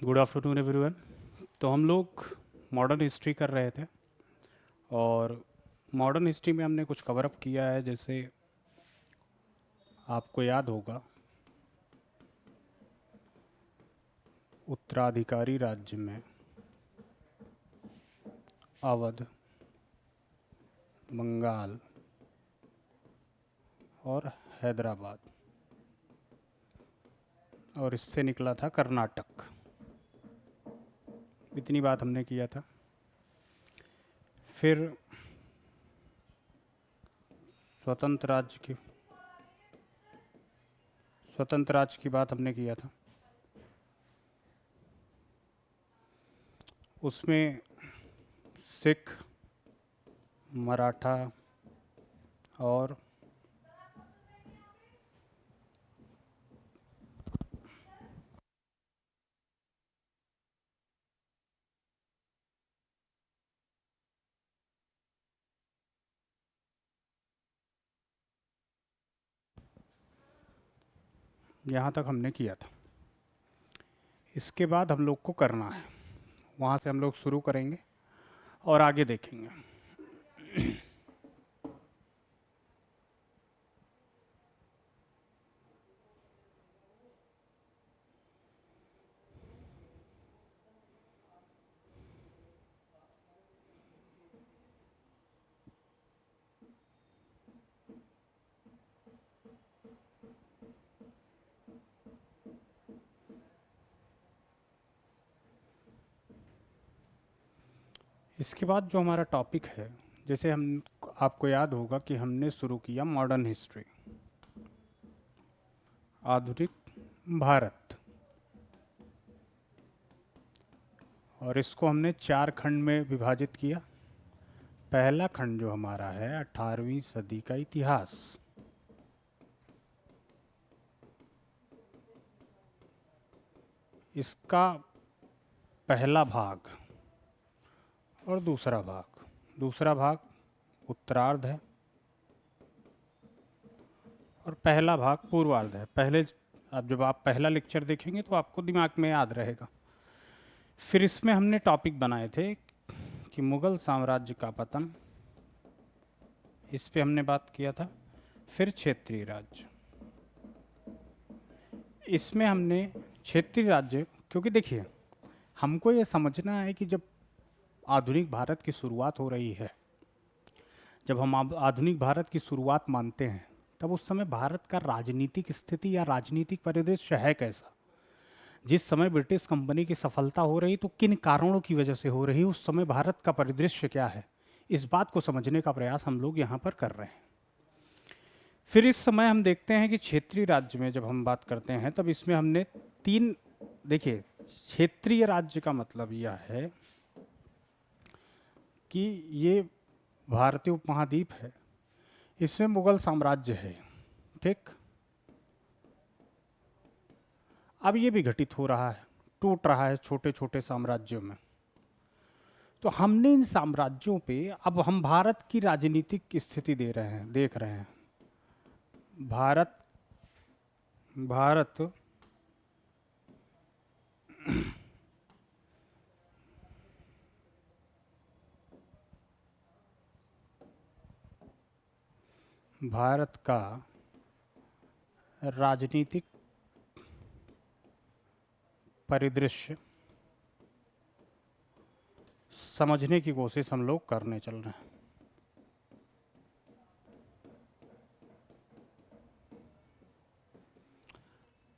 Good afternoon everyone. तो हम लोग मॉडर्न हिस्ट्री कर रहे थे और मॉडर्न हिस्ट्री में हमने कुछ कवर अप किया है। जैसे आपको याद होगा, उत्तराधिकारी राज्य में अवध, बंगाल और हैदराबाद, और इससे निकला था कर्नाटक। इतनी बात हमने किया था। फिर स्वतंत्र राज्य की बात हमने किया था। उसमें सिख, मराठा और यहाँ तक हमने किया था। इसके बाद हम लोग को करना है, वहाँ से हम लोग शुरू करेंगे और आगे देखेंगे। इसके बाद जो हमारा टॉपिक है, जैसे हम आपको याद होगा कि हमने शुरू किया मॉडर्न हिस्ट्री, आधुनिक भारत, और इसको हमने 4 खंड में विभाजित किया। पहला खंड जो हमारा है 18वीं सदी का इतिहास, इसका पहला भाग और दूसरा भाग उत्तरार्ध है और पहला भाग पूर्वार्ध है। पहले अब जब आप पहला लेक्चर देखेंगे तो आपको दिमाग में याद रहेगा। फिर इसमें हमने टॉपिक बनाए थे कि मुगल साम्राज्य का पतन, इस पे हमने बात किया था। फिर क्षेत्रीय राज्य, इसमें हमने क्षेत्रीय राज्य, क्योंकि देखिए हमको ये समझना है कि जब आधुनिक भारत की शुरुआत हो रही है, जब हम आधुनिक भारत की शुरुआत मानते हैं, तब उस समय भारत का राजनीतिक स्थिति या राजनीतिक परिदृश्य है कैसा। जिस समय ब्रिटिश कंपनी की सफलता हो रही तो किन कारणों की वजह से हो रही, उस समय भारत का परिदृश्य क्या है, इस बात को समझने का प्रयास हम लोग यहाँ पर कर रहे हैं। फिर इस समय हम देखते हैं कि क्षेत्रीय राज्य में जब हम बात करते हैं तब इसमें हमने 3, देखिए क्षेत्रीय राज्य का मतलब यह है कि ये भारतीय उपमहाद्वीप है, इसमें मुगल साम्राज्य है, ठीक। अब ये भी घटित हो रहा है, टूट रहा है छोटे छोटे साम्राज्यों में। तो हमने इन साम्राज्यों पे अब हम भारत की राजनीतिक स्थिति देख रहे हैं। भारत भारत भारत का राजनीतिक परिदृश्य समझने की कोशिश हम लोग करने चल रहे हैं।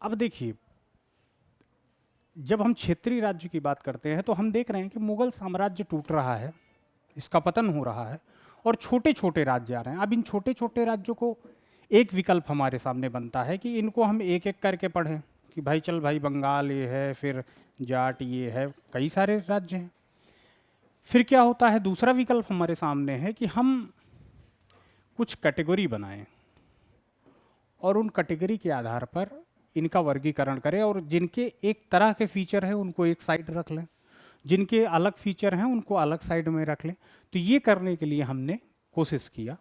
अब देखिए, जब हम क्षेत्रीय राज्य की बात करते हैं तो हम देख रहे हैं कि मुगल साम्राज्य टूट रहा है, इसका पतन हो रहा है और छोटे छोटे राज्य आ रहे हैं। अब इन छोटे छोटे राज्यों को एक विकल्प हमारे सामने बनता है कि इनको हम एक एक करके पढ़ें कि भाई चल भाई बंगाल ये है, फिर जाट ये है, कई सारे राज्य हैं। फिर क्या होता है, दूसरा विकल्प हमारे सामने है कि हम कुछ कैटेगरी बनाएं और उन कैटेगरी के आधार पर इनका वर्गीकरण करें, और जिनके एक तरह के फीचर हैं उनको एक साइड रख लें, जिनके अलग फीचर हैं उनको अलग साइड में रख लें। तो ये करने के लिए हमने कोशिश किया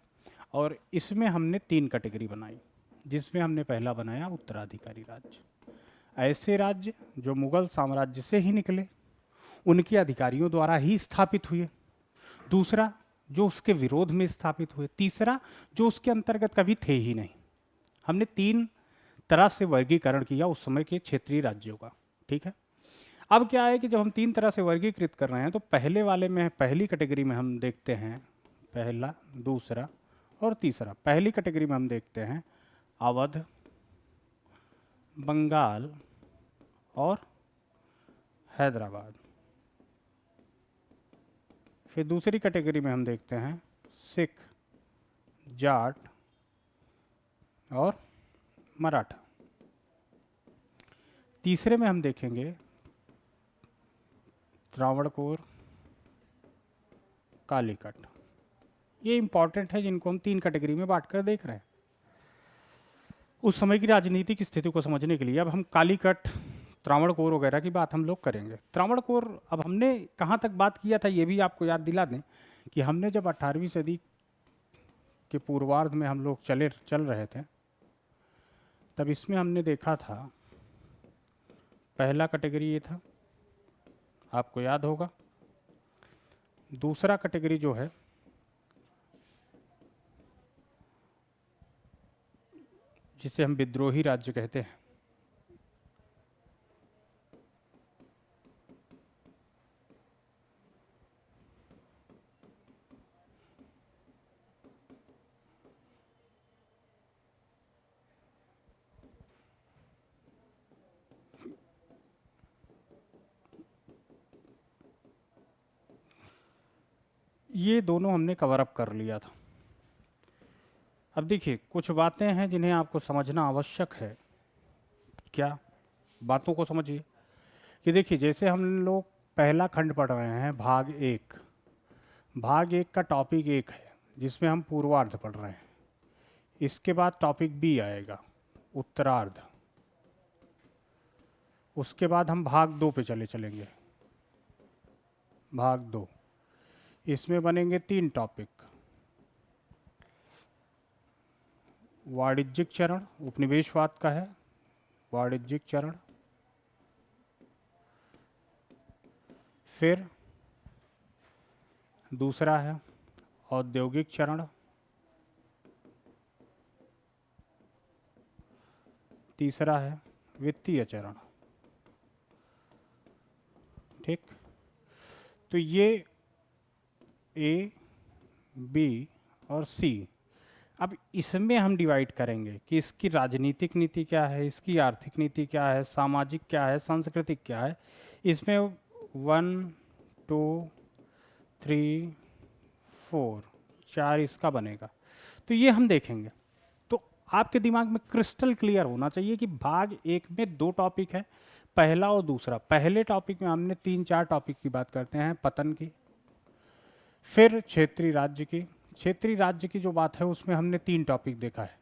और इसमें हमने 3 कैटेगरी बनाई, जिसमें हमने पहला बनाया उत्तराधिकारी राज्य। ऐसे राज्य जो मुगल साम्राज्य से ही निकले, उनके अधिकारियों द्वारा ही स्थापित हुए। दूसरा, जो उसके विरोध में स्थापित हुए। तीसरा, जो उसके अंतर्गत कभी थे ही नहीं। हमने तीन तरह से वर्गीकरण किया उस समय के क्षेत्रीय राज्यों का। ठीक है। अब क्या है कि जब हम तीन तरह से वर्गीकृत कर रहे हैं तो पहले वाले में, पहली कैटेगरी में हम देखते हैं पहला, दूसरा और तीसरा। पहली कैटेगरी में हम देखते हैं अवध, बंगाल और हैदराबाद। फिर दूसरी कैटेगरी में हम देखते हैं सिख, जाट और मराठा। तीसरे में हम देखेंगे त्रावणकोर, कालीकट। ये इंपॉर्टेंट है, जिनको हम तीन कैटेगरी में बांटकर देख रहे हैं उस समय की राजनीतिक स्थिति को समझने के लिए। अब हम कालीकट, त्रावणकोर वगैरह की बात हम लोग करेंगे। त्रावणकोर, अब हमने कहाँ तक बात किया था ये भी आपको याद दिला दें कि हमने जब 18वीं सदी के पूर्वार्ध में हम लोग चल रहे थे, तब इसमें हमने देखा था पहला कैटेगरी ये था, आपको याद होगा। दूसरा कैटेगरी जो है जिसे हम विद्रोही राज्य कहते हैं, ये दोनों हमने कवर अप कर लिया था। अब देखिए, कुछ बातें हैं जिन्हें आपको समझना आवश्यक है। क्या बातों को समझिए कि देखिए, जैसे हम लोग पहला खंड पढ़ रहे हैं, भाग एक। भाग एक का टॉपिक एक है जिसमें हम पूर्वार्ध पढ़ रहे हैं। इसके बाद टॉपिक बी आएगा, उत्तरार्ध। उसके बाद हम भाग दो पे चलेंगे। भाग दो, इसमें बनेंगे तीन टॉपिक। वाणिज्यिक चरण, उपनिवेशवाद का है वाणिज्यिक चरण। फिर दूसरा है औद्योगिक चरण। तीसरा है वित्तीय चरण। ठीक। तो ये ए, बी और सी। अब इसमें हम डिवाइड करेंगे कि इसकी राजनीतिक नीति क्या है, इसकी आर्थिक नीति क्या है, सामाजिक क्या है, सांस्कृतिक क्या है। इसमें 1, 2, 3, 4, 4 इसका बनेगा। तो ये हम देखेंगे। तो आपके दिमाग में क्रिस्टल क्लियर होना चाहिए कि भाग एक में दो टॉपिक है, पहला और दूसरा। पहले टॉपिक में हमने 3-4 टॉपिक की बात करते हैं, पतन की। फिर क्षेत्रीय राज्य की। क्षेत्रीय राज्य की जो बात है उसमें हमने 3 टॉपिक देखा है।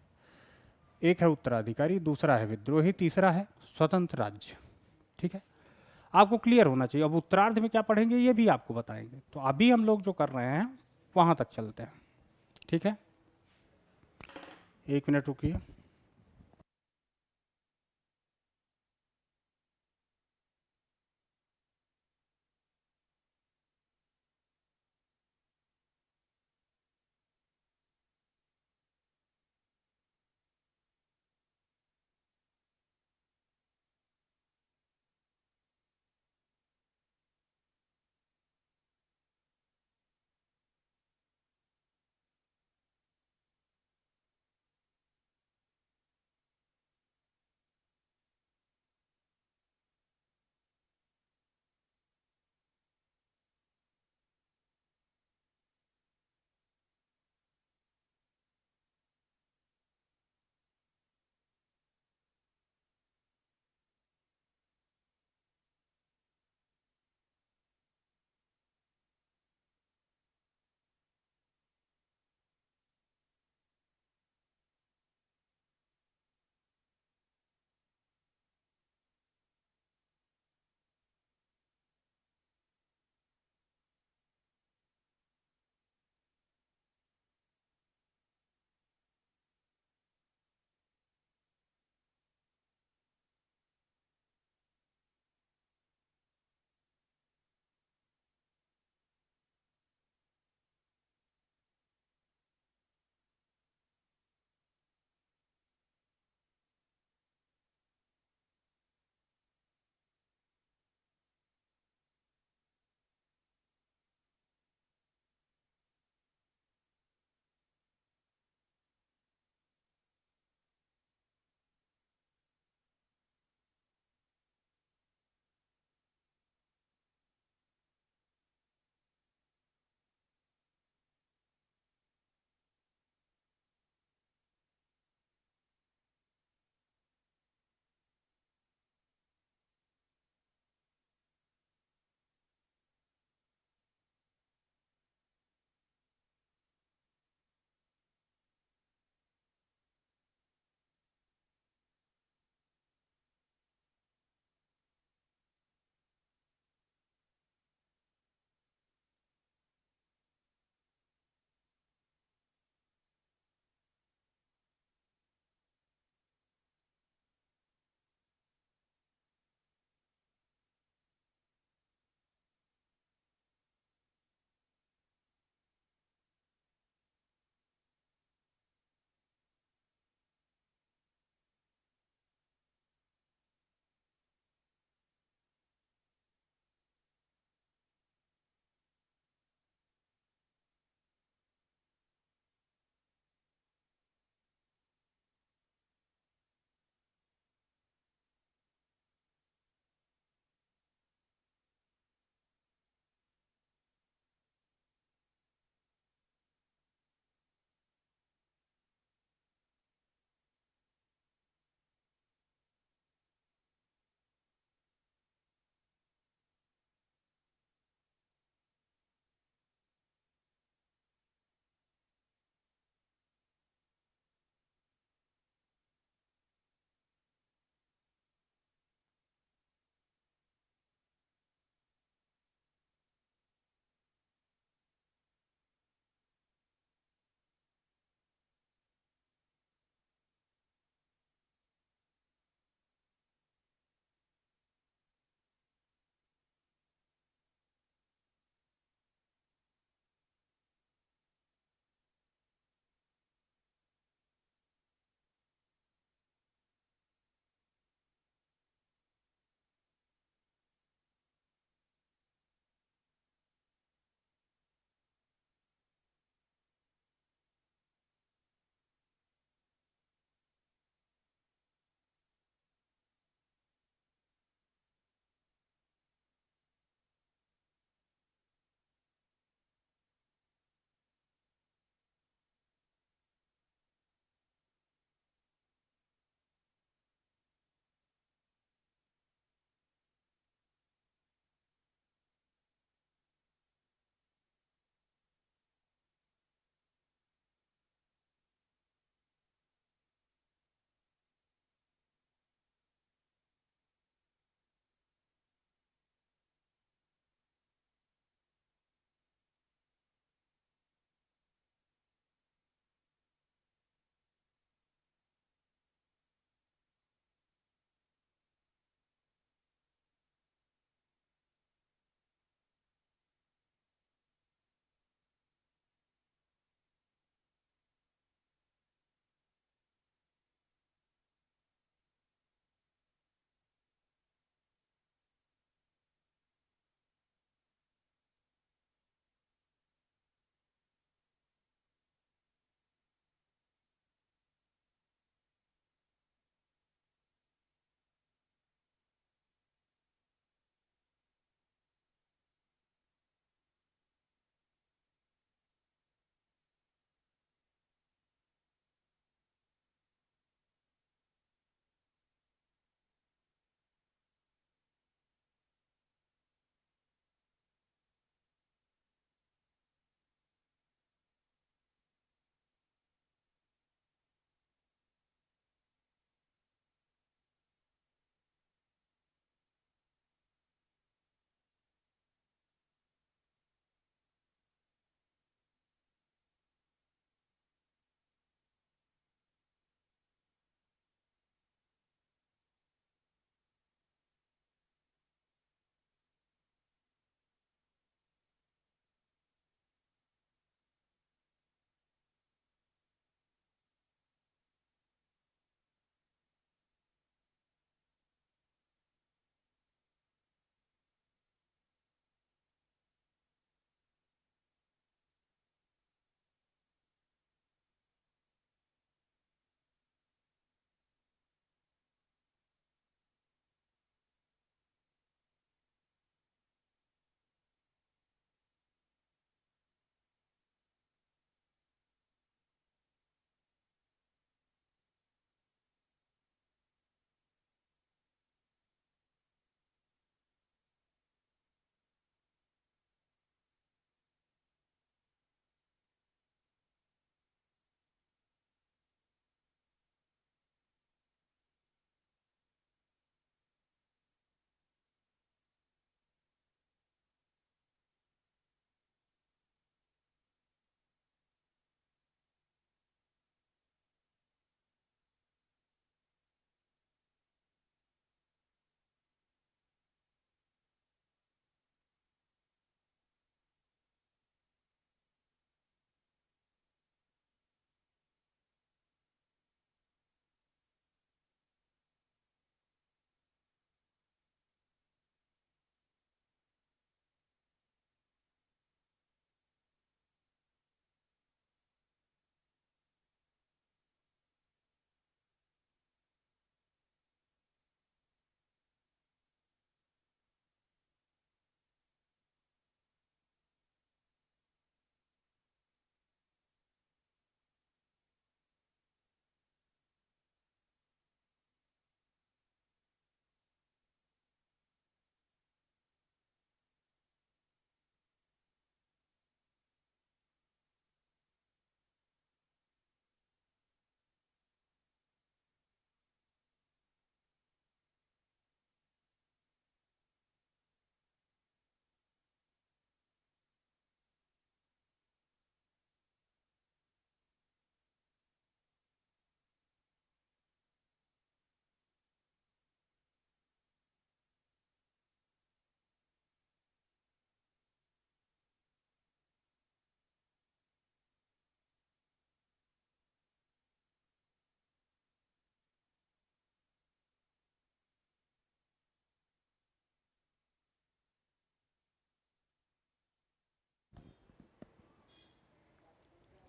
एक है उत्तराधिकारी, दूसरा है विद्रोही, तीसरा है स्वतंत्र राज्य। ठीक है, आपको क्लियर होना चाहिए। अब उत्तरार्ध में क्या पढ़ेंगे ये भी आपको बताएंगे। तो अभी हम लोग जो कर रहे हैं वहां तक चलते हैं। ठीक है, 1 मिनट रुकिए।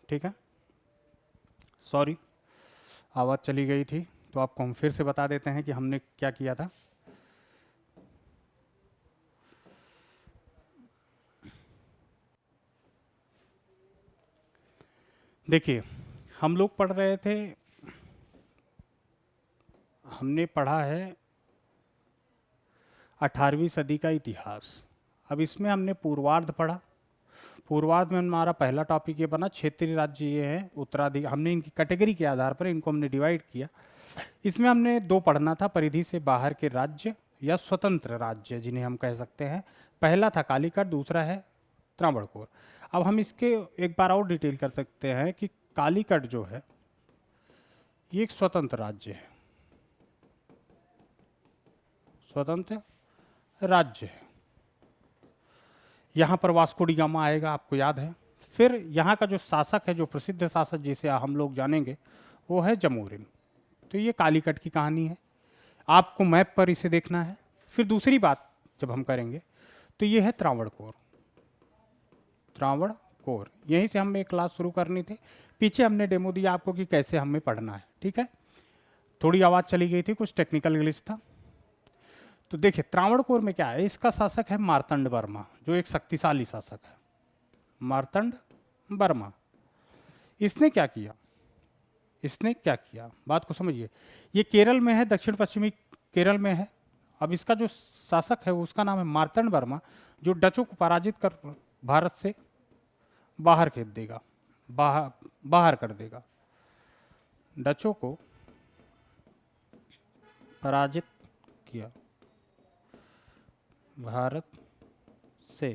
ठीक है, सॉरी आवाज़ चली गई थी, तो आपको हम फिर से बता देते हैं कि हमने क्या किया था। देखिए, हम लोग पढ़ रहे थे, हमने पढ़ा है 18वीं सदी का इतिहास। अब इसमें हमने पूर्वार्ध पढ़ा। पूर्वार्ध में हमारा पहला टॉपिक ये बना क्षेत्रीय राज्य ये है, उत्तराधिकार। हमने इनकी कैटेगरी के आधार पर इनको हमने डिवाइड किया। इसमें हमने दो पढ़ना था, परिधि से बाहर के राज्य या स्वतंत्र राज्य जिन्हें हम कह सकते हैं। पहला था कालीकट, दूसरा है त्रावणकोर। अब हम इसके एक बार और डिटेल कर सकते हैं कि कालीकट जो है ये एक स्वतंत्र राज्य है, स्वतंत्र राज्य है। यहाँ पर वास्को डी गामा आएगा, आपको याद है। फिर यहाँ का जो शासक है, जो प्रसिद्ध शासक जिसे हम लोग जानेंगे, वो है जमोरिन। तो ये कालीकट की कहानी है, आपको मैप पर इसे देखना है। फिर दूसरी बात जब हम करेंगे तो ये है त्रावणकोर। त्रावणकोर, यहीं से हमें क्लास शुरू करनी थी। पीछे हमने डेमो दिया आपको कि कैसे हमें पढ़ना है, ठीक है। थोड़ी आवाज़ चली गई थी, कुछ टेक्निकल ग्लिच था। तो देखिए त्रावणकोर में क्या है, इसका शासक है मार्तंड वर्मा, जो एक शक्तिशाली शासक है। मार्तंड वर्मा, इसने क्या किया, इसने क्या किया, बात को समझिए। ये केरल में है, दक्षिण पश्चिमी केरल में है। अब इसका जो शासक है उसका नाम है मार्तंड वर्मा, जो डचों को पराजित कर भारत से बाहर खेद देगा, बाहर कर देगा। डचों को पराजित किया, भारत से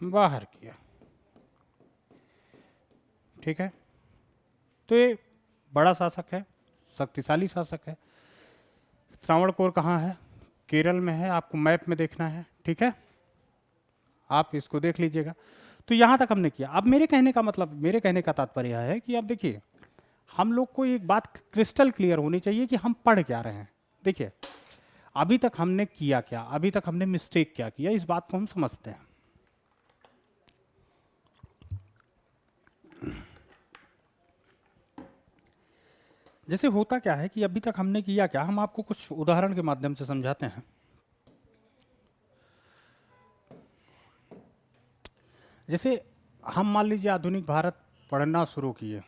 बाहर किया, ठीक है। तो ये बड़ा शासक है, शक्तिशाली शासक है। त्रावणकोर कहाँ है, केरल में है, आपको मैप में देखना है, ठीक है। आप इसको देख लीजिएगा। तो यहाँ तक हमने किया। अब मेरे कहने का मतलब, मेरे कहने का तात्पर्य है कि अब देखिए, हम लोग को एक बात क्रिस्टल क्लियर होनी चाहिए कि हम पढ़ क्या रहे हैं। देखिए अभी तक हमने किया क्या, अभी तक हमने मिस्टेक क्या किया, इस बात को हम समझते हैं। जैसे होता क्या है कि अभी तक हमने किया क्या, हम आपको कुछ उदाहरण के माध्यम से समझाते हैं। जैसे हम मान लीजिए आधुनिक भारत पढ़ना शुरू किए,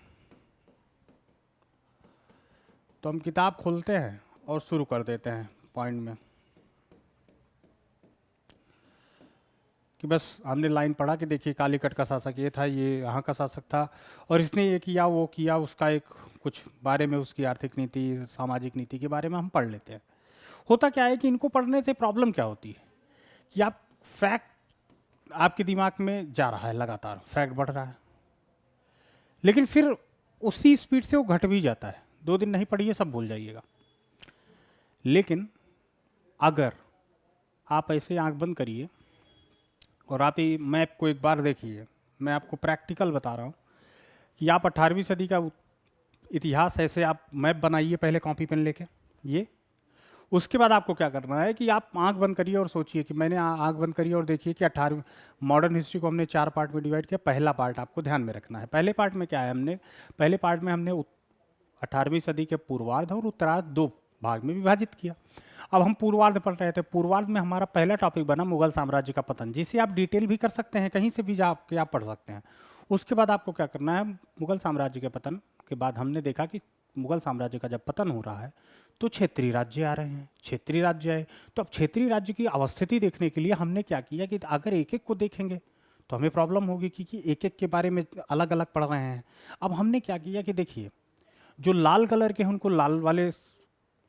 तो हम किताब खोलते हैं और शुरू कर देते हैं पॉइंट में कि बस हमने लाइन पढ़ा कि देखिए कालीकट का शासक ये था, ये यहाँ का शासक था, और इसने ये किया वो किया, उसका एक कुछ बारे में, उसकी आर्थिक नीति, सामाजिक नीति के बारे में हम पढ़ लेते हैं। होता क्या है कि इनको पढ़ने से प्रॉब्लम क्या होती है कि आप फैक्ट, आपके दिमाग में जा रहा है, लगातार फैक्ट बढ़ रहा है, लेकिन फिर उसी स्पीड से वो घट भी जाता है। 2 दिन नहीं पढ़िए सब भूल जाइएगा। लेकिन अगर आप ऐसे आंख बंद करिए और आप ये मैप को एक बार देखिए, मैं आपको प्रैक्टिकल बता रहा हूँ कि आप 18वीं सदी का इतिहास ऐसे आप मैप बनाइए पहले कॉपी पेन लेके, ये उसके बाद आपको क्या करना है कि आप आंख बंद करिए और सोचिए कि मैंने आंख बंद करिए और देखिए कि 18वीं मॉडर्न हिस्ट्री को हमने 4 पार्ट में डिवाइड किया। पहला पार्ट आपको ध्यान में रखना है। पहले पार्ट में क्या है, हमने पहले पार्ट में हमने 18वीं सदी के पूर्वार्ध और उत्तरार्ध 2 भाग में विभाजित किया। अब हम पूर्वार्ध पढ़ रहे थे, पूर्वार्ध में हमारा पहला टॉपिक बना मुगल साम्राज्य का पतन, जिसे आप डिटेल भी कर सकते हैं, कहीं से भी जाके आप पढ़ सकते हैं। उसके बाद आपको क्या करना है, मुगल साम्राज्य के पतन के बाद हमने देखा कि मुगल साम्राज्य का जब पतन हो रहा है तो क्षेत्रीय राज्य आ रहे हैं। क्षेत्रीय राज्य आए तो अब क्षेत्रीय राज्य की अवस्थिति देखने के लिए हमने क्या किया कि अगर एक एक को देखेंगे तो हमें प्रॉब्लम होगी क्योंकि एक एक के बारे में अलग अलग पढ़ रहे हैं। अब हमने क्या किया कि देखिए, जो लाल कलर के हैं उनको लाल वाले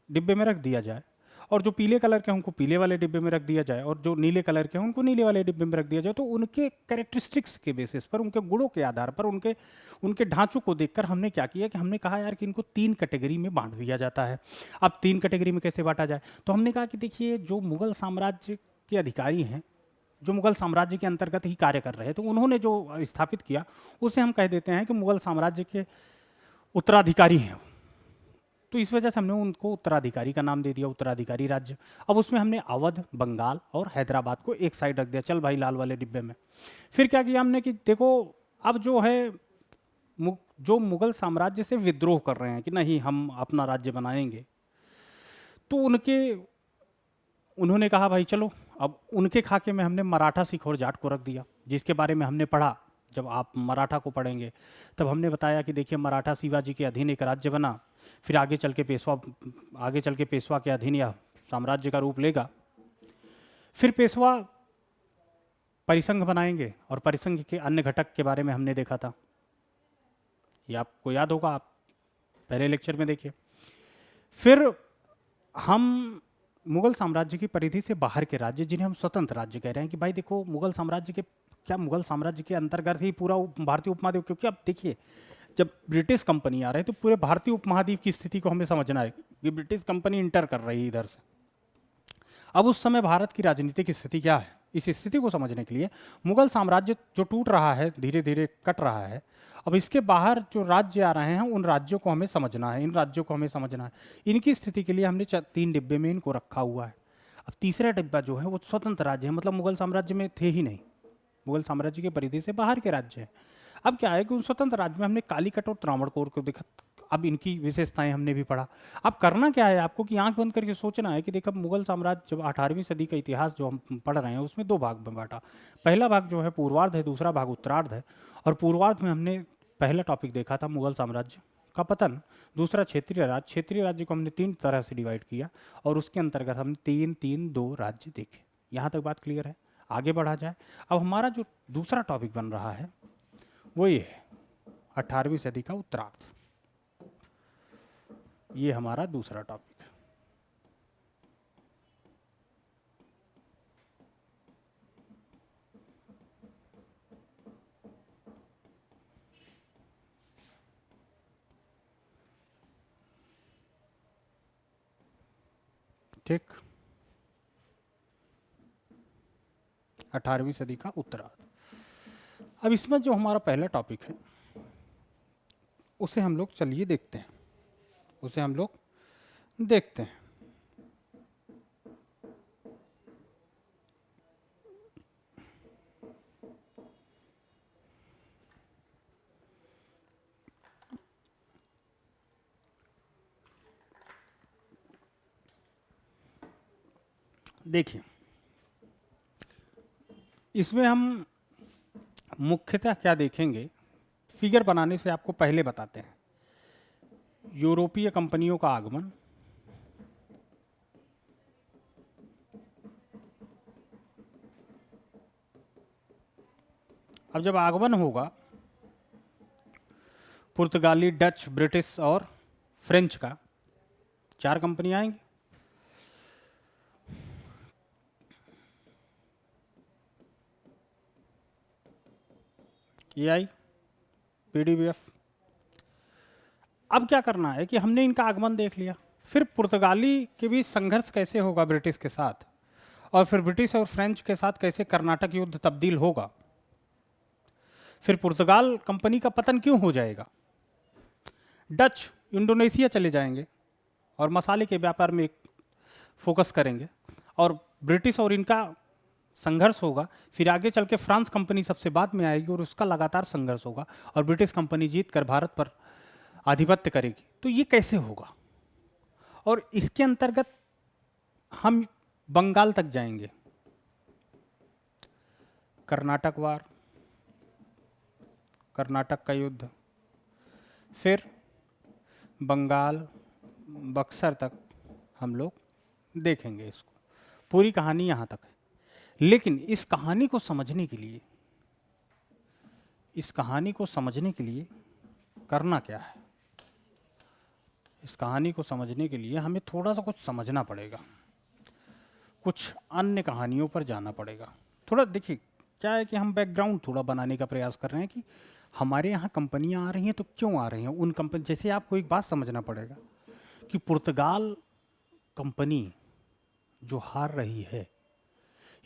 डिब्बे में रख दिया जाए, और जो पीले कलर के हैं उनको पीले वाले डिब्बे में रख दिया जाए, और जो नीले कलर के हैं उनको नीले वाले डिब्बे में रख दिया जाए। तो उनके कैरेक्टरिस्टिक्स के बेसिस पर, उनके गुणों के आधार पर, उनके ढांचों को देखकर हमने क्या किया कि हमने कहा यार कि इनको 3 कैटेगरी में बांट दिया जाता है। अब 3 कैटेगरी में कैसे बांटा जाए, तो हमने कहा कि देखिए जो मुगल साम्राज्य के अधिकारी हैं, जो मुगल साम्राज्य के अंतर्गत ही कार्य कर रहे हैं, तो उन्होंने जो स्थापित किया उसे हम कह देते हैं कि मुगल साम्राज्य के उत्तराधिकारी हैं। तो इस वजह से हमने उनको उत्तराधिकारी का नाम दे दिया, उत्तराधिकारी राज्य। अब उसमें हमने अवध, बंगाल और हैदराबाद को एक साइड रख दिया, चल भाई लाल वाले डिब्बे में। फिर क्या किया हमने कि देखो अब जो है जो मुगल साम्राज्य से विद्रोह कर रहे हैं कि नहीं हम अपना राज्य बनाएंगे, तो उन्होंने कहा भाई चलो, अब उनके खाके में हमने मराठा, सिख और जाट को रख दिया, जिसके बारे में हमने पढ़ा। जब आप मराठा को पढ़ेंगे तब हमने बताया कि देखिए मराठा शिवाजी के अधीन एक राज्य बना, फिर आगे चल के पेशवा के अधीन यह साम्राज्य का रूप लेगा। फिर पेशवा परिसंघ बनाएंगे और परिसंघ के अन्य घटक के बारे में हमने देखा था, ये आपको याद होगा, आप पहले लेक्चर में देखिए। फिर हम मुगल साम्राज्य की परिधि से बाहर के राज्य, जिन्हें हम स्वतंत्र राज्य कह रहे हैं, कि भाई देखो मुगल साम्राज्य के अंतर्गत ही पूरा भारतीय उपमहाद्वीप, क्योंकि अब देखिए जब ब्रिटिश कंपनी आ रही है तो पूरे भारतीय उपमहाद्वीप की स्थिति को हमें समझना है कि ब्रिटिश कंपनी इंटर कर रही है इधर से। अब उस समय भारत की राजनीतिक स्थिति क्या है, इस स्थिति को समझने के लिए मुगल साम्राज्य जो टूट रहा है, धीरे धीरे कट रहा है, अब इसके बाहर जो राज्य आ रहे हैं उन राज्यों को हमें समझना है, इन राज्यों को हमें समझना है। इनकी स्थिति के लिए हमने 3 डिब्बे में इनको रखा हुआ है। अब तीसरा डिब्बा जो है वो स्वतंत्र राज्य है, मतलब मुगल साम्राज्य में थे ही नहीं, मुगल साम्राज्य की परिधि से बाहर के राज्य हैं। अब क्या है कि उन स्वतंत्र राज्य में हमने कालीकट और त्रावणकोर को देखा, अब इनकी विशेषताएं हमने भी पढ़ा। अब करना क्या है आपको कि आंख बंद करके सोचना है कि देखो मुगल साम्राज्य जब 18वीं सदी का इतिहास जो हम पढ़ रहे हैं उसमें 2 भाग में बांटा। पहला भाग जो है पूर्वार्ध है, दूसरा भाग उत्तरार्ध है। और पूर्वार्ध में हमने पहला टॉपिक देखा था मुगल साम्राज्य का पतन, दूसरा क्षेत्रीय राज्य को हमने 3 तरह से डिवाइड किया और उसके अंतर्गत हमने 3-3-2 राज्य देखे। यहाँ तक बात क्लियर है? आगे बढ़ा जाए। अब हमारा जो दूसरा टॉपिक बन रहा है वो ये है 18वीं सदी का उत्तरार्ध, ये हमारा दूसरा टॉपिक है। ठीक, 18वीं सदी का उत्तरार्ध। अब इसमें जो हमारा पहला टॉपिक है उसे हम लोग चलिए देखते हैं, उसे हम लोग देखते हैं। देखिए इसमें हम मुख्यतः क्या देखेंगे, फिगर बनाने से आपको पहले बताते हैं। यूरोपीय कंपनियों का आगमन, अब जब आगमन होगा पुर्तगाली, डच, ब्रिटिश और फ्रेंच का, 4 कंपनियां आएंगी। ये आई पीडीबीएफ। अब क्या करना है कि हमने इनका आगमन देख लिया, फिर पुर्तगाली के बीच संघर्ष कैसे होगा ब्रिटिश के साथ, और फिर ब्रिटिश और फ्रेंच के साथ कैसे कर्नाटक युद्ध तब्दील होगा, फिर पुर्तगाल कंपनी का पतन क्यों हो जाएगा, डच इंडोनेशिया चले जाएंगे और मसाले के व्यापार में फोकस करेंगे, और ब्रिटिश और इनका संघर्ष होगा, फिर आगे चल के फ्रांस कंपनी सबसे बाद में आएगी और उसका लगातार संघर्ष होगा और ब्रिटिश कंपनी जीत कर भारत पर आधिपत्य करेगी। तो ये कैसे होगा, और इसके अंतर्गत हम बंगाल तक जाएंगे, कर्नाटक वार, कर्नाटक का युद्ध, फिर बंगाल, बक्सर तक हम लोग देखेंगे। इसको पूरी कहानी यहाँ तक है। लेकिन इस कहानी को समझने के लिए, इस कहानी को समझने के लिए करना क्या है, इस कहानी को समझने के लिए हमें थोड़ा सा कुछ समझना पड़ेगा, कुछ अन्य कहानियों पर जाना पड़ेगा। थोड़ा देखिए क्या है कि हम बैकग्राउंड थोड़ा बनाने का प्रयास कर रहे हैं कि हमारे यहाँ कंपनियाँ आ रही हैं तो क्यों आ रही हैं। उन कंपनी, जैसे आपको एक बात समझना पड़ेगा कि पुर्तगाल कंपनी जो हार रही है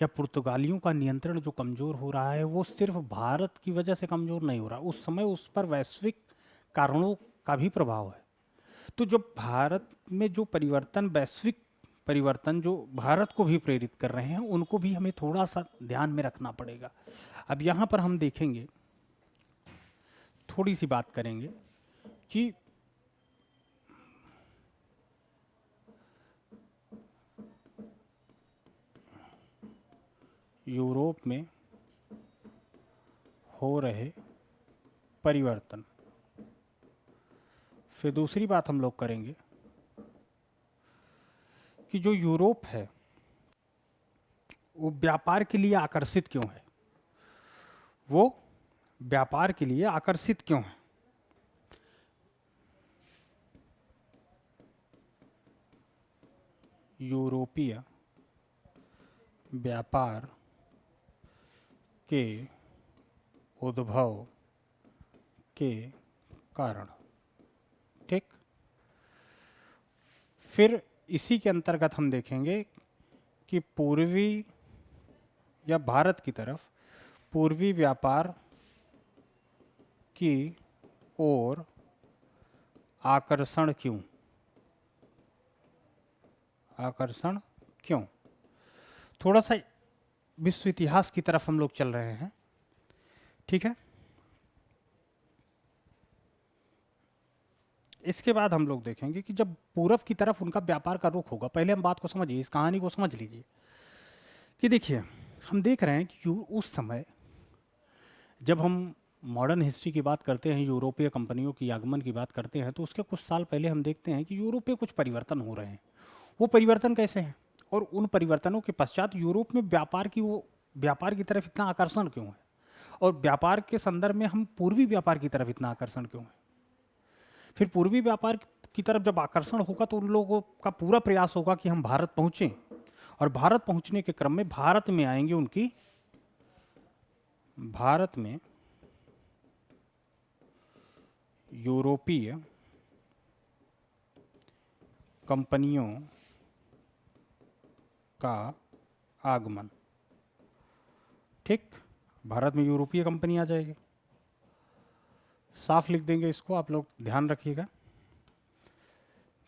या पुर्तगालियों का नियंत्रण जो कमज़ोर हो रहा है, वो सिर्फ भारत की वजह से कमज़ोर नहीं हो रहा, उस समय उस पर वैश्विक कारणों का भी प्रभाव है। तो जो भारत में जो परिवर्तन, वैश्विक परिवर्तन जो भारत को भी प्रेरित कर रहे हैं, उनको भी हमें थोड़ा सा ध्यान में रखना पड़ेगा। अब यहाँ पर हम देखेंगे थोड़ी सी बात करेंगे कि यूरोप में हो रहे परिवर्तन। फिर दूसरी बात हम लोग करेंगे कि जो यूरोप है वो व्यापार के लिए आकर्षित क्यों है, वो व्यापार के लिए आकर्षित क्यों है। यूरोपीय व्यापार के उद्भव के कारण। ठीक, फिर इसी के अंतर्गत हम देखेंगे कि पूर्वी या भारत की तरफ पूर्वी व्यापार की ओर आकर्षण क्यों, आकर्षण क्यों। थोड़ा सा विश्व इतिहास की तरफ हम लोग चल रहे हैं। ठीक है, इसके बाद हम लोग देखेंगे कि जब पूरब की तरफ उनका व्यापार का रुख होगा, पहले हम बात को समझिए, इस कहानी को समझ लीजिए कि देखिए हम देख रहे हैं कि उस समय जब हम मॉडर्न हिस्ट्री की बात करते हैं, यूरोपीय कंपनियों की आगमन की बात करते हैं, तो उसके कुछ साल पहले हम देखते हैं कि यूरोप में कुछ परिवर्तन हो रहे हैं। वो परिवर्तन कैसे हैं और उन परिवर्तनों के पश्चात यूरोप में व्यापार की तरफ इतना आकर्षण क्यों है, और व्यापार के संदर्भ में हम पूर्वी व्यापार की तरफ इतना आकर्षण क्यों है। फिर पूर्वी व्यापार की तरफ जब आकर्षण होगा तो उन लोगों का पूरा प्रयास होगा कि हम भारत पहुंचें, और भारत पहुंचने के क्रम में भारत में आएंगे उनकी, भारत में यूरोपीय कंपनियों का आगमन। ठीक, भारत में यूरोपीय कंपनी आ जाएगी। साफ लिख देंगे इसको, आप लोग ध्यान रखिएगा।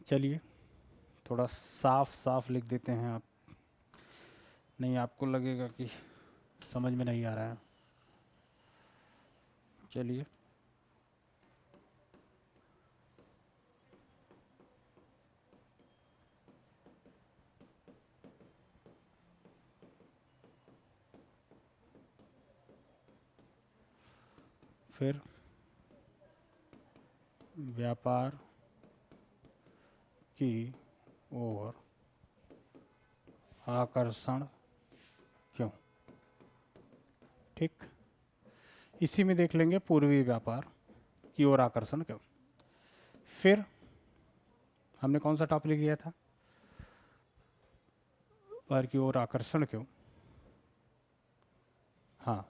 चलिए थोड़ा साफ साफ लिख देते हैं आप, नहीं आपको लगेगा कि समझ में नहीं आ रहा है। चलिए फिर व्यापार की ओर आकर्षण क्यों। ठीक, इसी में देख लेंगे पूर्वी व्यापार की ओर आकर्षण क्यों। फिर हमने कौन सा टॉपिक लिया था, व्यापार की ओर आकर्षण क्यों। हाँ,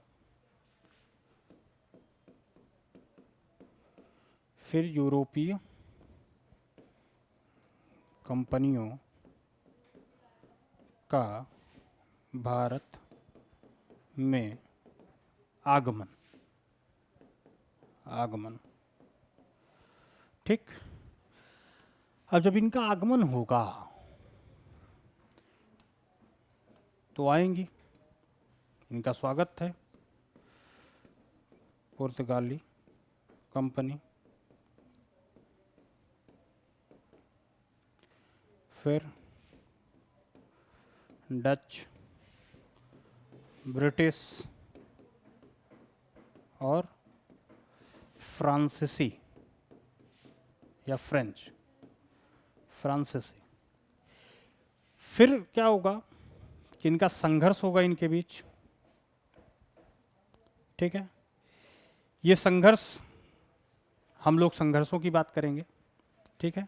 फिर यूरोपीय कंपनियों का भारत में आगमन, आगमन। ठीक, अब जब इनका आगमन होगा तो आएंगी, इनका स्वागत है पुर्तगाली कंपनी, फिर डच, ब्रिटिश और फ्रांसीसी या फ्रेंच, फ्रांसीसी। फिर क्या होगा कि इनका संघर्ष होगा इनके बीच। ठीक है, ये संघर्ष, हम लोग संघर्षों की बात करेंगे। ठीक है,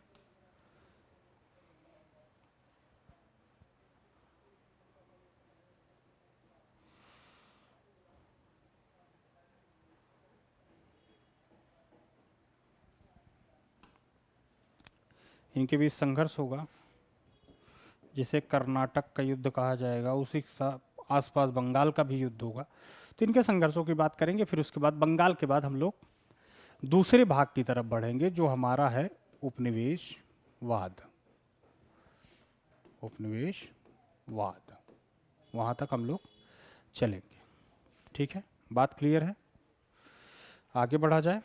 इनके बीच संघर्ष होगा, जिसे कर्नाटक का युद्ध कहा जाएगा, उसी आसपास बंगाल का भी युद्ध होगा। तो इनके संघर्षों की बात करेंगे। फिर उसके बाद बंगाल के बाद हम लोग दूसरे भाग की तरफ बढ़ेंगे जो हमारा है उपनिवेशवाद, उपनिवेशवाद, वहाँ तक हम लोग चलेंगे। ठीक है, बात क्लियर है, आगे बढ़ा जाए।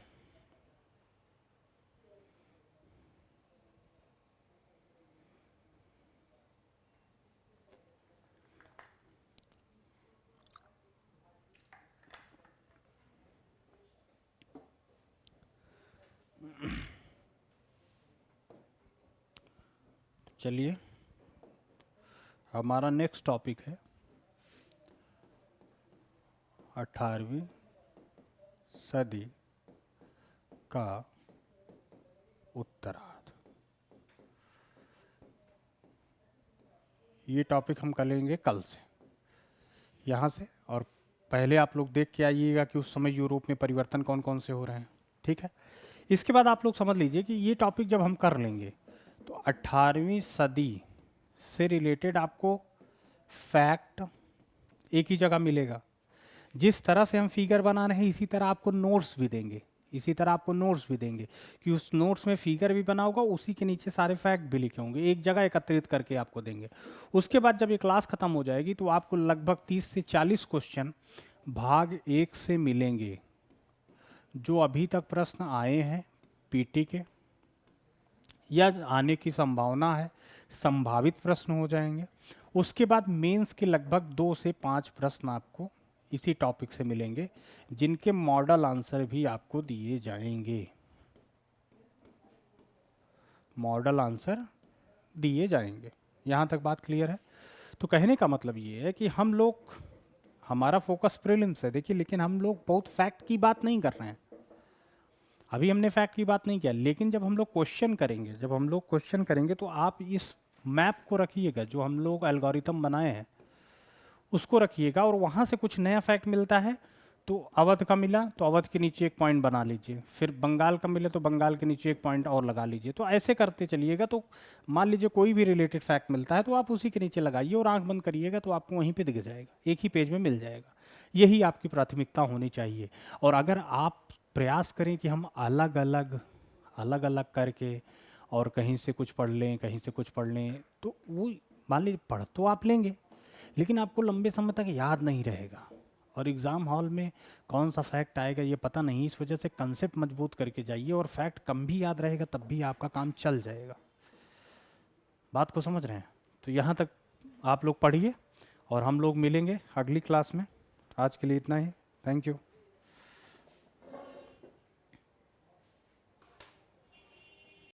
चलिए हमारा नेक्स्ट टॉपिक है 18वीं सदी का उत्तरार्ध। ये टॉपिक हम कर लेंगे कल से यहाँ से, और पहले आप लोग देख के आइएगा कि उस समय यूरोप में परिवर्तन कौन कौन से हो रहे हैं, ठीक है। इसके बाद आप लोग समझ लीजिए कि ये टॉपिक जब हम कर लेंगे तो 18वीं सदी से रिलेटेड आपको फैक्ट एक ही जगह मिलेगा। जिस तरह से हम फिगर बना रहे हैं इसी तरह आपको नोट्स भी देंगे, कि उस नोट्स में फिगर भी बना होगा, उसी के नीचे सारे फैक्ट भी लिखे होंगे, एक जगह एकत्रित करके आपको देंगे। उसके बाद जब ये क्लास खत्म हो जाएगी तो आपको लगभग 30 से 40 क्वेश्चन भाग 1 से मिलेंगे। जो अभी तक प्रश्न आए हैं पीटी के या आने की संभावना है, संभावित प्रश्न हो जाएंगे। उसके बाद मेंस के लगभग 2 से 5 प्रश्न आपको इसी टॉपिक से मिलेंगे, जिनके मॉडल आंसर भी आपको दिए जाएंगे, यहाँ तक बात क्लियर है। तो कहने का मतलब ये है कि हम लोग, हमारा फोकस प्रीलिम्स है देखिए, लेकिन हम लोग बहुत फैक्ट की बात नहीं कर रहे हैं। अभी हमने फैक्ट की बात नहीं किया, लेकिन जब हम लोग क्वेश्चन करेंगे तो आप इस मैप को रखिएगा, जो हम लोग एल्गोरिथम बनाए हैं उसको रखिएगा, और वहाँ से कुछ नया फैक्ट मिलता है तो अवध का मिला तो अवध के नीचे एक पॉइंट बना लीजिए, फिर बंगाल का मिले तो बंगाल के नीचे एक पॉइंट और लगा लीजिए। तो ऐसे करते चलिएगा, तो मान लीजिए कोई भी रिलेटेड फैक्ट मिलता है तो आप उसी के नीचे लगाइए और आंख बंद करिएगा तो आपको वहीं पे दिख जाएगा, एक ही पेज में मिल जाएगा। यही आपकी प्राथमिकता होनी चाहिए। और अगर आप प्रयास करें कि हम अलग अलग करके और कहीं से कुछ पढ़ लें तो वो मान लीजिए पढ़ तो आप लेंगे, लेकिन आपको लंबे समय तक याद नहीं रहेगा, और एग्ज़ाम हॉल में कौन सा फैक्ट आएगा ये पता नहीं। इस वजह से कंसेप्ट मजबूत करके जाइए, और फैक्ट कम भी याद रहेगा तब भी आपका काम चल जाएगा। बात को समझ रहे हैं? तो यहाँ तक आप लोग पढ़िए और हम लोग मिलेंगे अगली क्लास में। आज के लिए इतना ही, थैंक यू।